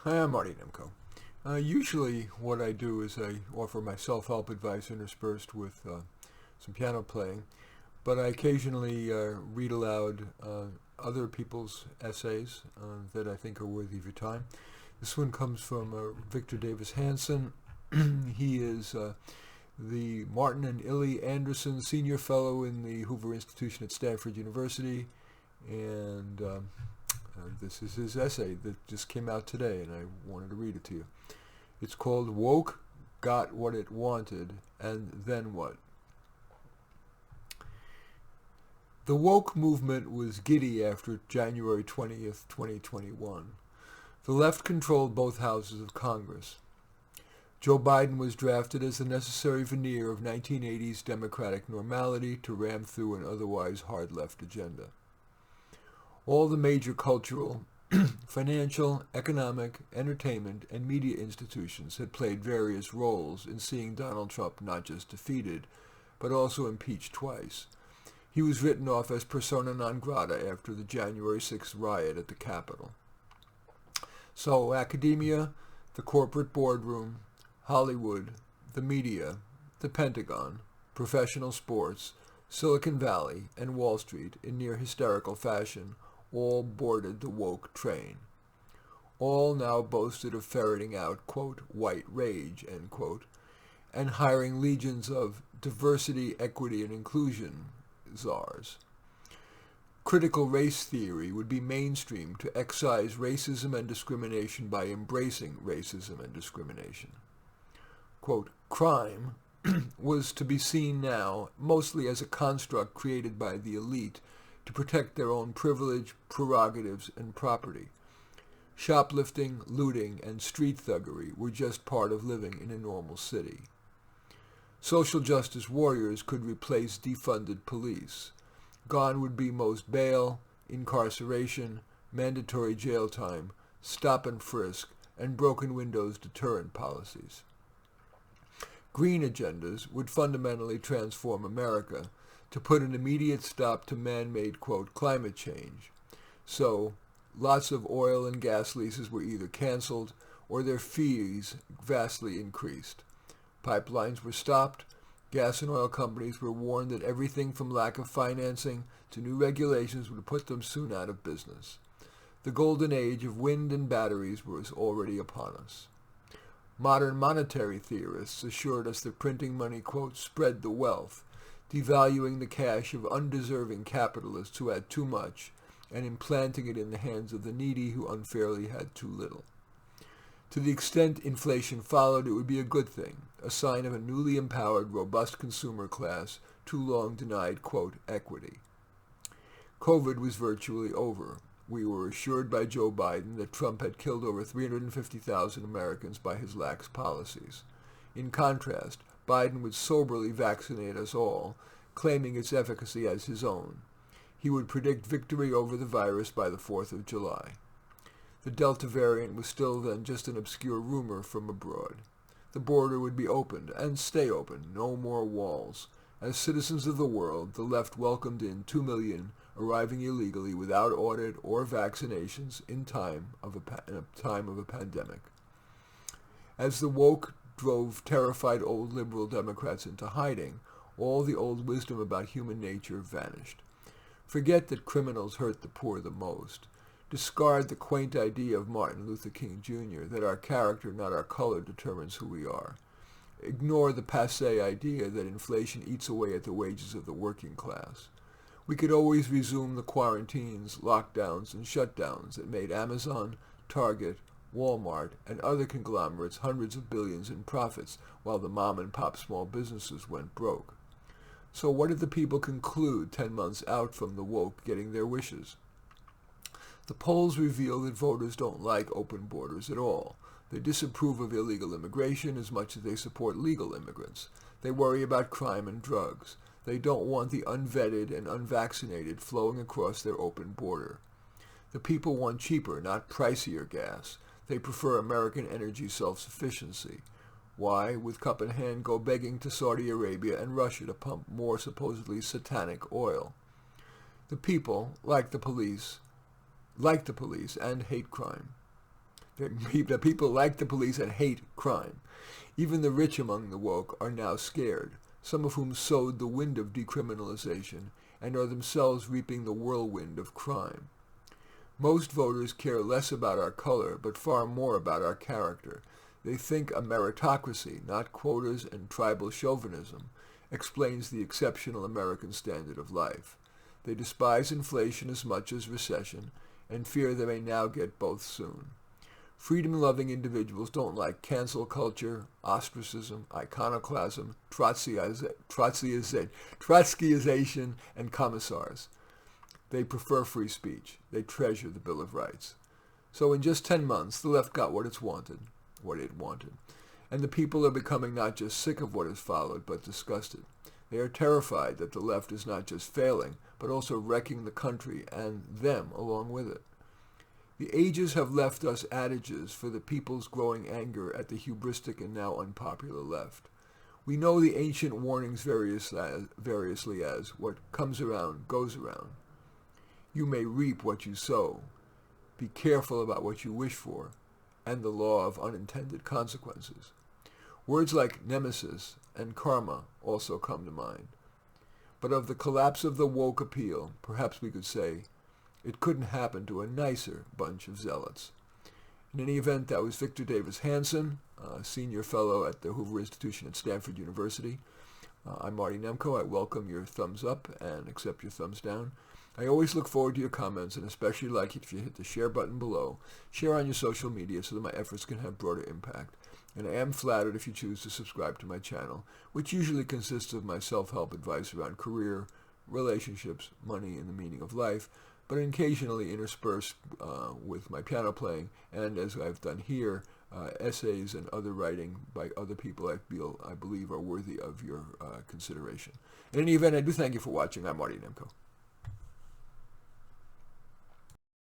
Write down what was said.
Hi, I'm Marty Nemko. Usually what I do is I offer my self-help advice interspersed with some piano playing, but I occasionally read aloud other people's essays that I think are worthy of your time. This one comes from Victor Davis Hanson. He is the Martin and Illy Anderson Senior Fellow in the Hoover Institution at Stanford University, and this is his essay that just came out today, and I wanted to read it to you. It's called Woke Got What It Wanted, and Then What? The woke movement was giddy after January 20th, 2021. The left controlled both houses of Congress. Joe Biden was drafted as the necessary veneer of 1980s Democratic normality to ram through an otherwise hard left agenda. All the major cultural, financial, economic, entertainment, and media institutions had played various roles in seeing Donald Trump not just defeated, but also impeached twice. He was written off as persona non grata after the January 6th riot at the Capitol. So academia, the corporate boardroom, Hollywood, the media, the Pentagon, professional sports, Silicon Valley, and Wall Street, in near hysterical fashion, all boarded the woke train. All now boasted of ferreting out, quote, white rage, end quote, and hiring legions of diversity, equity, and inclusion czars. Critical race theory would be mainstream to excise racism and discrimination by embracing racism and discrimination. Quote, crime was to be seen now mostly as a construct created by the elite to protect their own privilege, prerogatives, and property. Shoplifting, looting, and street thuggery were just part of living in a normal city. Social justice warriors could replace defunded police. Gone would be most bail, incarceration, mandatory jail time, stop and frisk, and broken windows deterrent policies. Green agendas would fundamentally transform America to put an immediate stop to man-made, quote, climate change. So, lots of oil and gas leases were either canceled or their fees vastly increased. Pipelines were stopped. Gas and oil companies were warned that everything from lack of financing to new regulations would put them soon out of business. The golden age of wind and batteries was already upon us. Modern monetary theorists assured us that printing money, quote, spread the wealth, devaluing the cash of undeserving capitalists who had too much and implanting it in the hands of the needy who unfairly had too little. To the extent inflation followed, it would be a good thing, a sign of a newly empowered, robust consumer class too long denied, quote, equity. COVID was virtually over. We were assured by Joe Biden that Trump had killed over 350,000 Americans by his lax policies. In contrast, Biden would soberly vaccinate us all, claiming its efficacy as his own. He would predict victory over the virus by the 4th of July. The Delta variant was still then just an obscure rumor from abroad. The border would be opened, and stay open, no more walls. As citizens of the world, the left welcomed in 2 million arriving illegally without audit or vaccinations in time of a pandemic. As the woke drove terrified old liberal Democrats into hiding, all the old wisdom about human nature vanished. Forget that criminals hurt the poor the most. Discard the quaint idea of Martin Luther King Jr. that our character, not our color, determines who we are. Ignore the passé idea that inflation eats away at the wages of the working class. We could always resume the quarantines, lockdowns, and shutdowns that made Amazon, Target, Walmart, and other conglomerates hundreds of billions in profits while the mom-and-pop small businesses went broke. So what did the people conclude 10 months out from the woke getting their wishes? The polls reveal that voters don't like open borders at all. They disapprove of illegal immigration as much as they support legal immigrants. They worry about crime and drugs. They don't want the unvetted and unvaccinated flowing across their open border. The people want cheaper, not pricier gas. They prefer American energy self-sufficiency. Why, with cup in hand, go begging to Saudi Arabia and Russia to pump more supposedly satanic oil? The people, like the police, and hate crime. that people like the police and hate crime. Even the rich among the woke are now scared, some of whom sowed the wind of decriminalization and are themselves reaping the whirlwind of crime. Most voters care less about our color, but far more about our character. They think a meritocracy, not quotas and tribal chauvinism, explains the exceptional American standard of life. They despise inflation as much as recession, and fear they may now get both soon. Freedom-loving individuals don't like cancel culture, ostracism, iconoclasm, Trotskyization, and commissars. They prefer free speech. They treasure the Bill of Rights. So in just 10 months, the left got what it wanted. And the people are becoming not just sick of what has followed, but disgusted. They are terrified that the left is not just failing, but also wrecking the country and them along with it. The ages have left us adages for the people's growing anger at the hubristic and now unpopular left. We know the ancient warnings variously as what comes around goes around. You may reap what you sow. Be careful about what you wish for, and the law of unintended consequences. Words like nemesis and karma also come to mind. But of the collapse of the woke appeal, perhaps we could say, it couldn't happen to a nicer bunch of zealots. In any event, that was Victor Davis Hanson, senior fellow at the Hoover Institution at Stanford University. I'm Marty Nemko. I welcome your thumbs up and accept your thumbs down. I always look forward to your comments, and especially like it if you hit the share button below. Share on your social media so that my efforts can have broader impact. And I am flattered if you choose to subscribe to my channel, which usually consists of my self-help advice around career, relationships, money, and the meaning of life, but occasionally interspersed with my piano playing, and as I've done here, essays and other writing by other people I believe are worthy of your consideration. In any event, I do thank you for watching. I'm Marty Nemko.